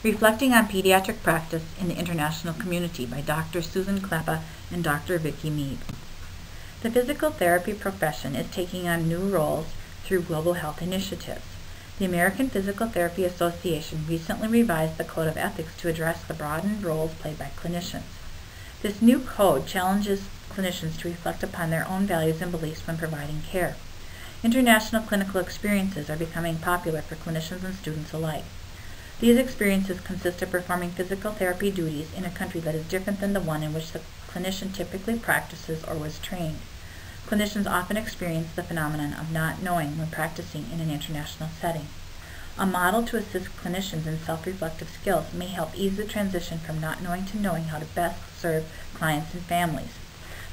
Reflecting on Pediatric Practice in the International Community by Dr. Susan Klappa and Dr. Vicki Mead. The physical therapy profession is taking on new roles through global health initiatives. The American Physical Therapy Association recently revised the Code of Ethics to address the broadened roles played by clinicians. This new code challenges clinicians to reflect upon their own values and beliefs when providing care. International clinical experiences are becoming popular for clinicians and students alike. These experiences consist of performing physical therapy duties in a country that is different than the one in which the clinician typically practices or was trained. Clinicians often experience the phenomenon of not knowing when practicing in an international setting. A model to assist clinicians in self-reflective skills may help ease the transition from not knowing to knowing how to best serve clients and families.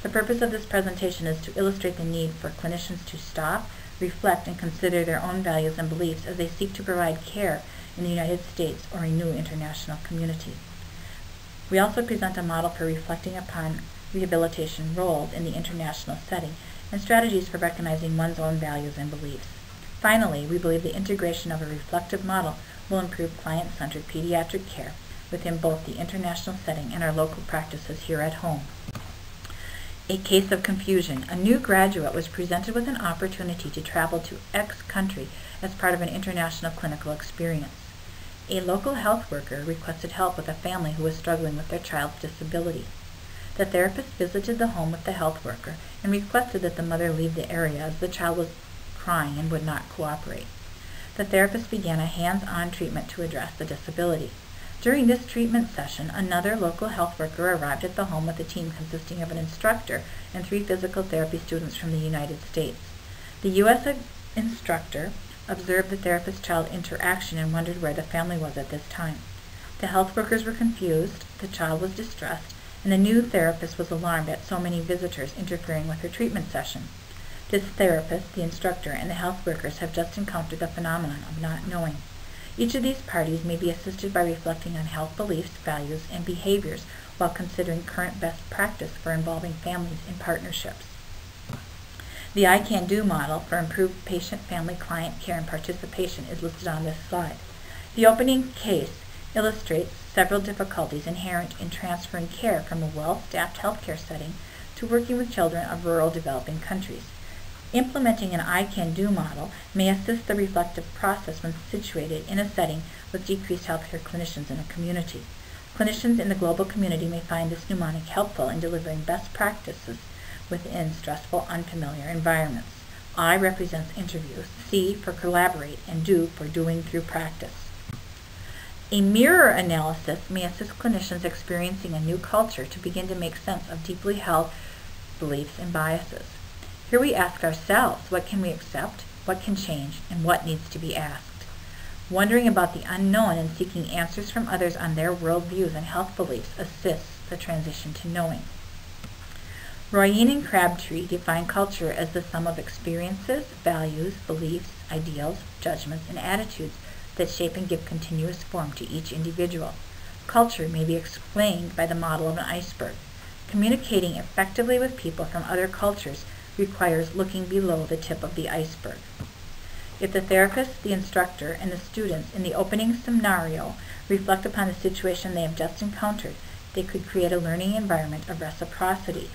The purpose of this presentation is to illustrate the need for clinicians to stop, reflect, and consider their own values and beliefs as they seek to provide care in the United States or a new international community. We also present a model for reflecting upon rehabilitation roles in the international setting and strategies for recognizing one's own values and beliefs. Finally, we believe the integration of a reflective model will improve client-centered pediatric care within both the international setting and our local practices here at home. A case of confusion. A new graduate was presented with an opportunity to travel to X country as part of an international clinical experience. A local health worker requested help with a family who was struggling with their child's disability. The therapist visited the home with the health worker and requested that the mother leave the area as the child was crying and would not cooperate. The therapist began a hands-on treatment to address the disability. During this treatment session, another local health worker arrived at the home with a team consisting of an instructor and 3 physical therapy students from the United States. The U.S. instructor observed the therapist child interaction and wondered where the family was at this time. The health workers were confused, the child was distressed, and the new therapist was alarmed at so many visitors interfering with her treatment session. This therapist, the instructor, and the health workers have just encountered the phenomenon of not knowing. Each of these parties may be assisted by reflecting on health beliefs, values, and behaviors while considering current best practice for involving families in partnerships. The I Can Do model for improved patient, family, client care and participation is listed on this slide. The opening case illustrates several difficulties inherent in transferring care from a well-staffed healthcare setting to working with children of rural developing countries. Implementing an I Can Do model may assist the reflective process when situated in a setting with decreased healthcare clinicians in a community. Clinicians in the global community may find this mnemonic helpful in delivering best practices within stressful, unfamiliar environments. I represents interviews, C for collaborate, and do for doing through practice. A mirror analysis may assist clinicians experiencing a new culture to begin to make sense of deeply held beliefs and biases. Here we ask ourselves, what can we accept, what can change, and what needs to be asked? Wondering about the unknown and seeking answers from others on their worldviews and health beliefs assists the transition to knowing. Royen and Crabtree define culture as the sum of experiences, values, beliefs, ideals, judgments, and attitudes that shape and give continuous form to each individual. Culture may be explained by the model of an iceberg. Communicating effectively with people from other cultures requires looking below the tip of the iceberg. If the therapist, the instructor, and the students in the opening scenario reflect upon the situation they have just encountered, they could create a learning environment of reciprocity.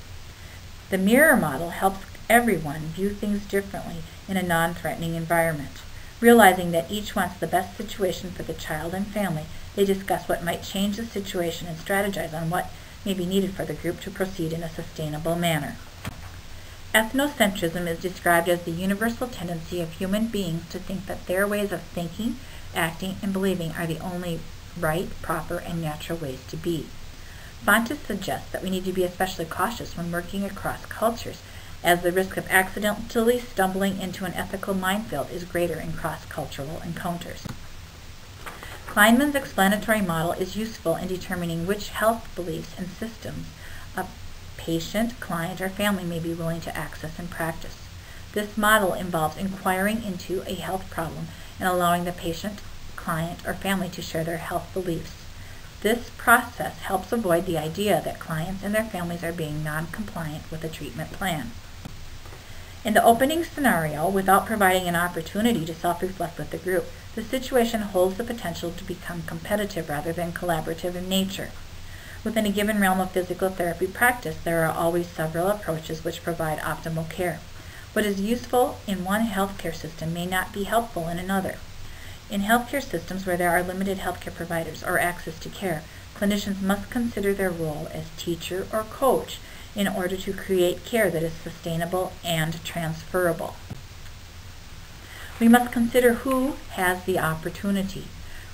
The mirror model helps everyone view things differently in a non-threatening environment. Realizing that each wants the best situation for the child and family, they discuss what might change the situation and strategize on what may be needed for the group to proceed in a sustainable manner. Ethnocentrism is described as the universal tendency of human beings to think that their ways of thinking, acting, and believing are the only right, proper, and natural ways to be. Fontes suggests that we need to be especially cautious when working across cultures, as the risk of accidentally stumbling into an ethical minefield is greater in cross-cultural encounters. Kleinman's explanatory model is useful in determining which health beliefs and systems a patient, client, or family may be willing to access and practice. This model involves inquiring into a health problem and allowing the patient, client, or family to share their health beliefs. This process helps avoid the idea that clients and their families are being non-compliant with a treatment plan. In the opening scenario, without providing an opportunity to self-reflect with the group, the situation holds the potential to become competitive rather than collaborative in nature. Within a given realm of physical therapy practice, there are always several approaches which provide optimal care. What is useful in one healthcare system may not be helpful in another. In healthcare systems where there are limited healthcare providers or access to care, clinicians must consider their role as teacher or coach in order to create care that is sustainable and transferable. We must consider who has the opportunity.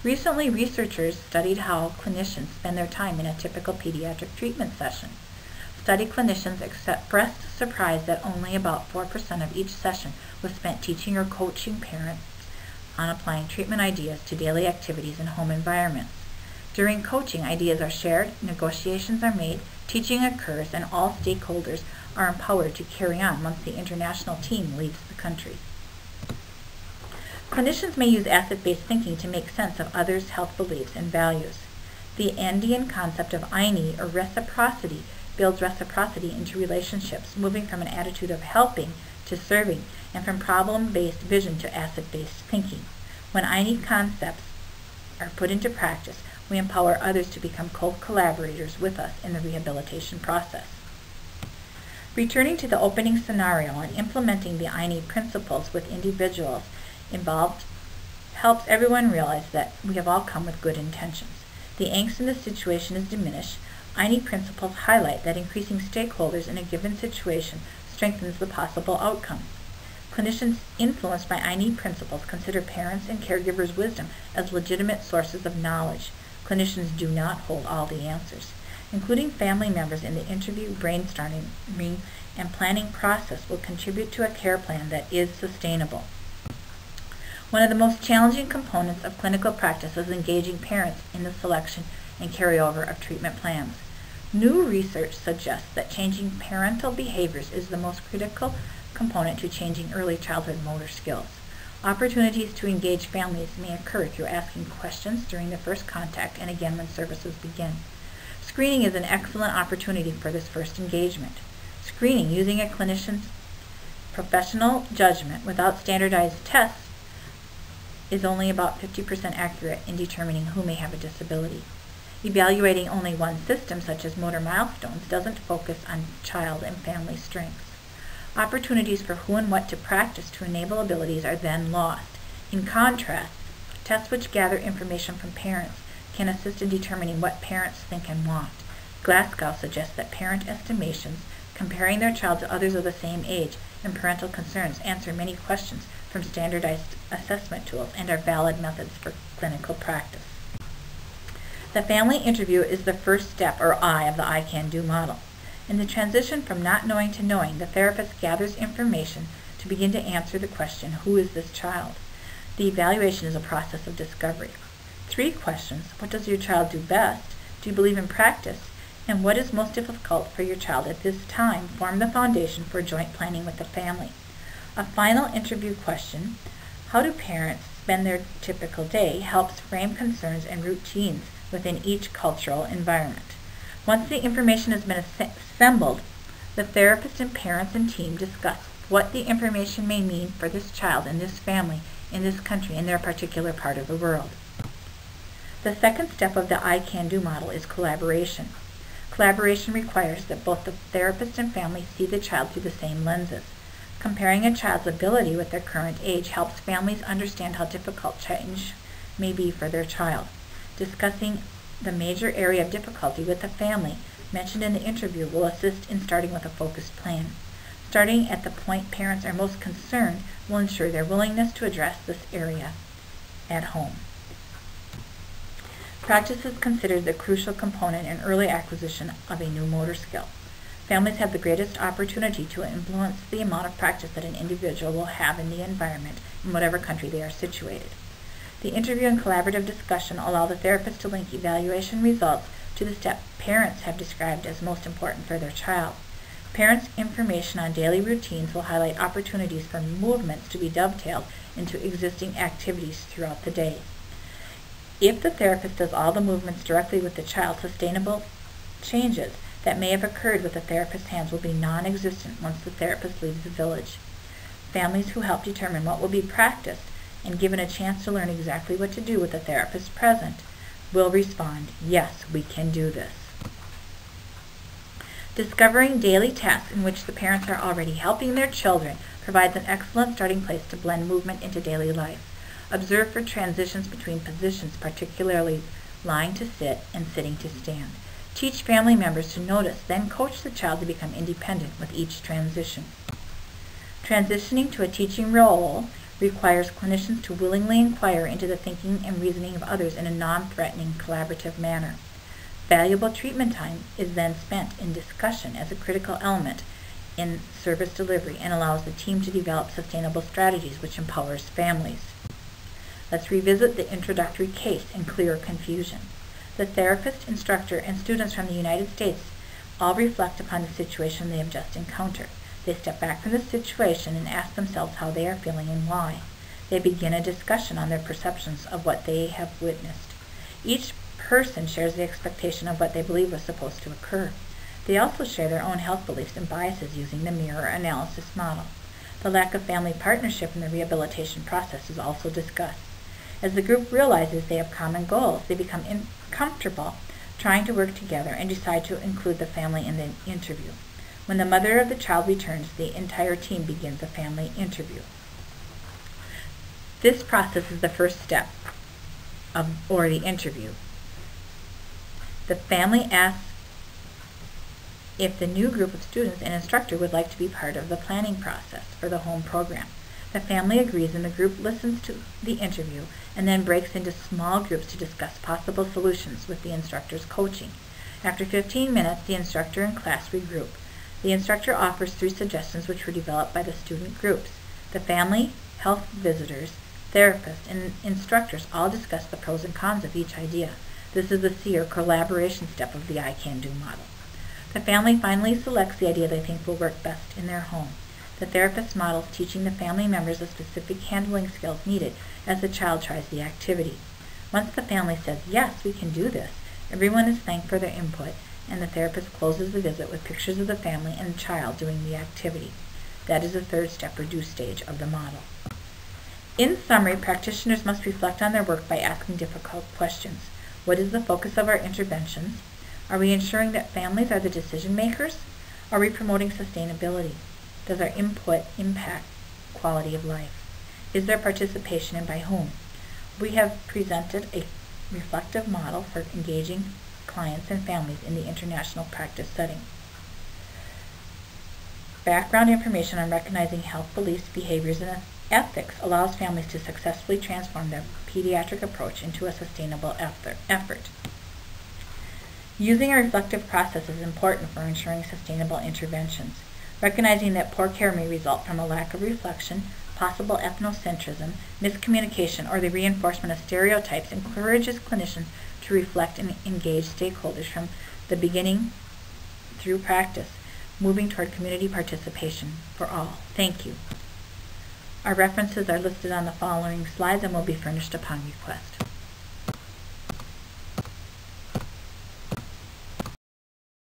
Recently, researchers studied how clinicians spend their time in a typical pediatric treatment session. Study clinicians expressed surprise that only about 4% of each session was spent teaching or coaching parents on applying treatment ideas to daily activities in home environments. During coaching, ideas are shared, negotiations are made, teaching occurs, and all stakeholders are empowered to carry on once the international team leaves the country. Clinicians may use asset-based thinking to make sense of others' health beliefs and values. The Andean concept of or reciprocity builds reciprocity into relationships, moving from an attitude of helping to serving, and from problem-based vision to asset-based thinking. When concepts are put into practice, we empower others to become co-collaborators with us in the rehabilitation process. Returning to the opening scenario and implementing the principles with individuals involved helps everyone realize that we have all come with good intentions. The angst in the situation is diminished. Principles highlight that increasing stakeholders in a given situation strengthens the possible outcome. Clinicians influenced by principles consider parents and caregivers' wisdom as legitimate sources of knowledge. Clinicians do not hold all the answers. Including family members in the interview, brainstorming, and planning process will contribute to a care plan that is sustainable. One of the most challenging components of clinical practice is engaging parents in the selection and carryover of treatment plans. New research suggests that changing parental behaviors is the most critical component to changing early childhood motor skills. Opportunities to engage families may occur through asking questions during the first contact and again when services begin. Screening is an excellent opportunity for this first engagement. Screening using a clinician's professional judgment without standardized tests is only about 50% accurate in determining who may have a disability. Evaluating only one system, such as motor milestones, doesn't focus on child and family strengths. Opportunities for who and what to practice to enable abilities are then lost. In contrast, tests which gather information from parents can assist in determining what parents think and want. Glasgow suggests that parent estimations, comparing their child to others of the same age, and parental concerns answer many questions from standardized assessment tools and are valid methods for clinical practice. The family interview is the first step, or I, of the I-can-do model. In the transition from not knowing to knowing, the therapist gathers information to begin to answer the question, who is this child? The evaluation is a process of discovery. 3 questions: what does your child do best? Do you believe in practice? And what is most difficult for your child at this time form the foundation for joint planning with the family. A final interview question, how do parents spend their typical day, helps frame concerns and routines within each cultural environment. Once the information has been assembled, the therapist and parents and team discuss what the information may mean for this child and this family in this country in their particular part of the world. The second step of the I-can-do model is collaboration. Collaboration requires that both the therapist and family see the child through the same lenses. Comparing a child's ability with their current age helps families understand how difficult change may be for their child. Discussing the major area of difficulty with the family mentioned in the interview will assist in starting with a focused plan. Starting at the point parents are most concerned will ensure their willingness to address this area at home. Practice is considered the crucial component in early acquisition of a new motor skill. Families have the greatest opportunity to influence the amount of practice that an individual will have in the environment in whatever country they are situated. The interview and collaborative discussion allow the therapist to link evaluation results to the step parents have described as most important for their child. Parents' information on daily routines will highlight opportunities for movements to be dovetailed into existing activities throughout the day. If the therapist does all the movements directly with the child, sustainable changes that may have occurred with the therapist's hands will be non-existent once the therapist leaves the village. Families who help determine what will be practiced and given a chance to learn exactly what to do with the therapist present will respond, yes, we can do this. Discovering daily tasks in which the parents are already helping their children provides an excellent starting place to blend movement into daily life. Observe for transitions between positions, particularly lying to sit and sitting to stand. Teach family members to notice, then coach the child to become independent with each transition. Transitioning to a teaching role requires clinicians to willingly inquire into the thinking and reasoning of others in a non-threatening, collaborative manner. Valuable treatment time is then spent in discussion as a critical element in service delivery and allows the team to develop sustainable strategies which empowers families. Let's revisit the introductory case and clear confusion. The therapist, instructor, and students from the United States all reflect upon the situation they have just encountered. They step back from the situation and ask themselves how they are feeling and why. They begin a discussion on their perceptions of what they have witnessed. Each person shares the expectation of what they believe was supposed to occur. They also share their own health beliefs and biases using the mirror analysis model. The lack of family partnership in the rehabilitation process is also discussed. As the group realizes they have common goals, they become comfortable trying to work together and decide to include the family in the interview. When the mother of the child returns, the entire team begins a family interview. This process is the first step or the interview. The family asks if the new group of students and instructor would like to be part of the planning process for the home program. The family agrees and the group listens to the interview and then breaks into small groups to discuss possible solutions with the instructor's coaching. After 15 minutes, the instructor and class regroup. The instructor offers 3 suggestions which were developed by the student groups. The family, health visitors, therapists, and instructors all discuss the pros and cons of each idea. This is the C, or collaboration step, of the I Can Do model. The family finally selects the idea they think will work best in their home. The therapist models teaching the family members the specific handling skills needed as the child tries the activity. Once the family says, yes, we can do this, everyone is thanked for their input, and the therapist closes the visit with pictures of the family and the child doing the activity. That is the third step or do stage of the model. In summary, practitioners must reflect on their work by asking difficult questions. What is the focus of our interventions? Are we ensuring that families are the decision makers? Are we promoting sustainability? Does our input impact quality of life? Is there participation, and by whom? We have presented a reflective model for engaging clients and families in the international practice setting. Background information on recognizing health beliefs, behaviors, and ethics allows families to successfully transform their pediatric approach into a sustainable effort. Using a reflective process is important for ensuring sustainable interventions. Recognizing that poor care may result from a lack of reflection, possible ethnocentrism, miscommunication, or the reinforcement of stereotypes encourages clinicians to reflect and engage stakeholders from the beginning through practice, moving toward community participation for all. Thank you. Our references are listed on the following slides and will be furnished upon request.